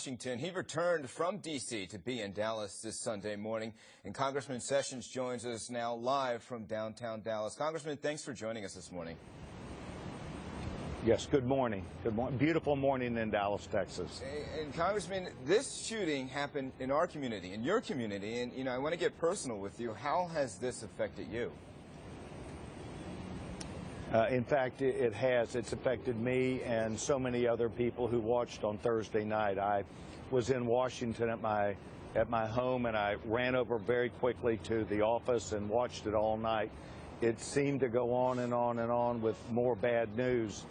Washington. He returned from D.C. to be in Dallas this Sunday morning, and Congressman Sessions joins us now live from downtown Dallas. Congressman, thanks for joining us this morning. Yes, good morning. Good morning. Beautiful morning in Dallas, Texas. And Congressman, this shooting happened in our community, in your community, and I want to get personal with you. How has this affected you? In fact, it has. It's affected me and so many other people who watched on Thursday night. I was in Washington at my home, and I ran over very quickly to the office and watched it all night. It seemed to go on and on and on with more bad news.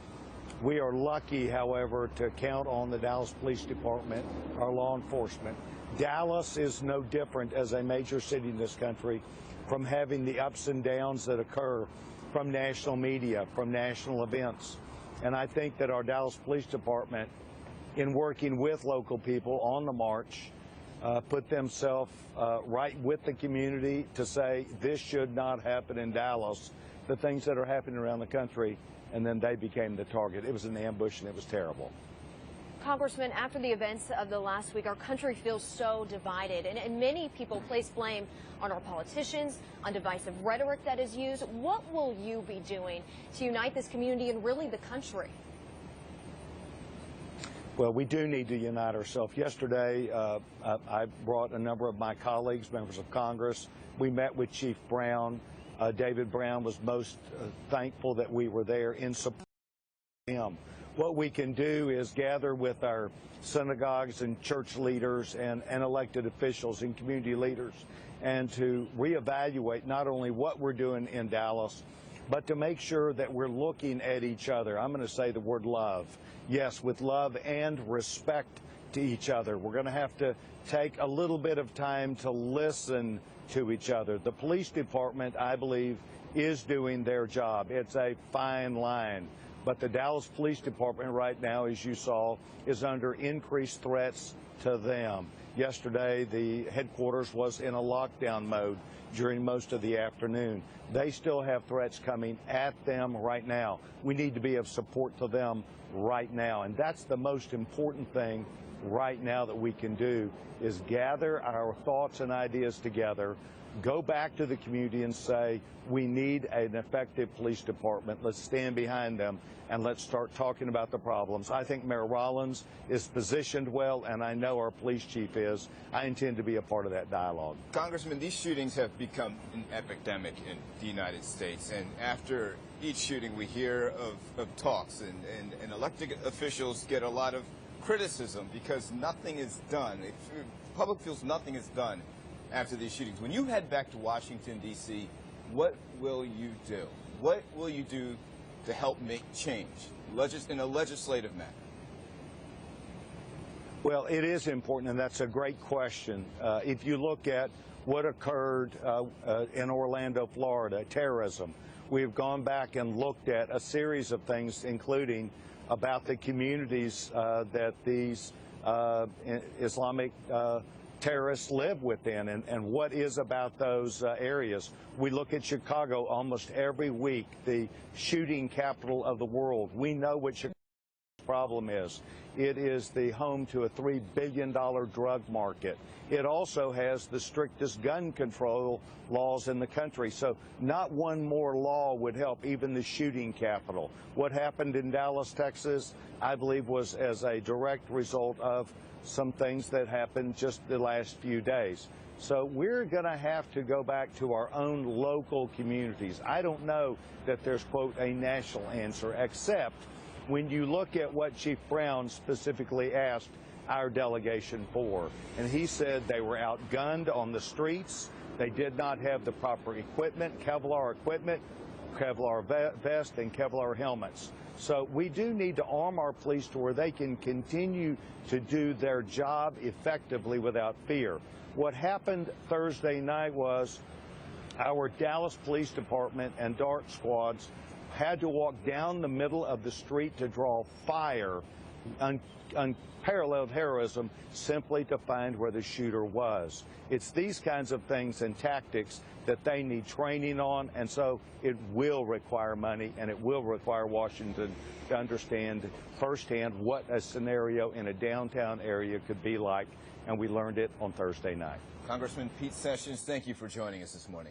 We are lucky, however, to count on the Dallas Police Department, our law enforcement. Dallas is no different as a major city in this country from having the ups and downs that occur from national media, from national events. And I think that our Dallas Police Department, in working with local people on the march, put themselves right with the community to say this should not happen in Dallas, the things that are happening around the country, and then they became the target. It was an ambush, and it was terrible. Congressman, after the events of the last week, our country feels so divided, and many people place blame on our politicians, on divisive rhetoric that is used. What will you be doing to unite this community and really the country? Well, we do need to unite ourselves. Yesterday, I brought a number of my colleagues, members of Congress. We met with Chief Brown. David Brown was most thankful that we were there in support of him. What we can do is gather with our synagogues and church leaders and elected officials and community leaders and to reevaluate not only what we're doing in Dallas, but to make sure that we're looking at each other. I'm going to say the word love. Yes, with love and respect to each other. We're going to have to take a little bit of time to listen to each other. The police department, I believe, is doing their job. It's a fine line. But the Dallas Police Department right now, as you saw, is under increased threats to them. Yesterday, the headquarters was in a lockdown mode during most of the afternoon. They still have threats coming at them right now. We need to be of support to them right now. And that's the most important thing right now that we can do, is gather our thoughts and ideas together, go back to the community and say, we need an effective police department. Let's stand behind them and let's start talking about the problems. I think Mayor Rollins is positioned well, and I know our police chief is. I intend to be a part of that dialogue. Congressman, these shootings have become an epidemic in the United States, and after each shooting we hear of talks, and elected officials get a lot of criticism because nothing is done. The public feels nothing is done after these shootings. When you head back to Washington, D.C., what will you do? What will you do to help make change in a legislative manner? Well, it is important, and that's a great question. If you look at what occurred in Orlando, Florida, terrorism, we've gone back and looked at a series of things, including about the communities that these Islamic terrorists live within, and what is about those areas. We look at Chicago almost every week, the shooting capital of the world. We know what Chicago's problem is. It is the home to a $3 billion drug market. It also has the strictest gun control laws in the country. So not one more law would help even the shooting capital. What happened in Dallas, Texas, I believe was as a direct result of some things that happened just the last few days. So we're going to have to go back to our own local communities. I don't know that there's, quote, a national answer, except when you look at what Chief Brown specifically asked our delegation for. And he said they were outgunned on the streets. They did not have the proper equipment, Kevlar vest, and Kevlar helmets. So we do need to arm our police to where they can continue to do their job effectively without fear. What happened Thursday night was our Dallas Police Department and DART squads had to walk down the middle of the street to draw fire unparalleled heroism simply to find where the shooter was. It's these kinds of things and tactics that they need training on, and so it will require money, and it will require Washington to understand firsthand what a scenario in a downtown area could be like, and we learned it on Thursday night. Congressman Pete Sessions, thank you for joining us this morning.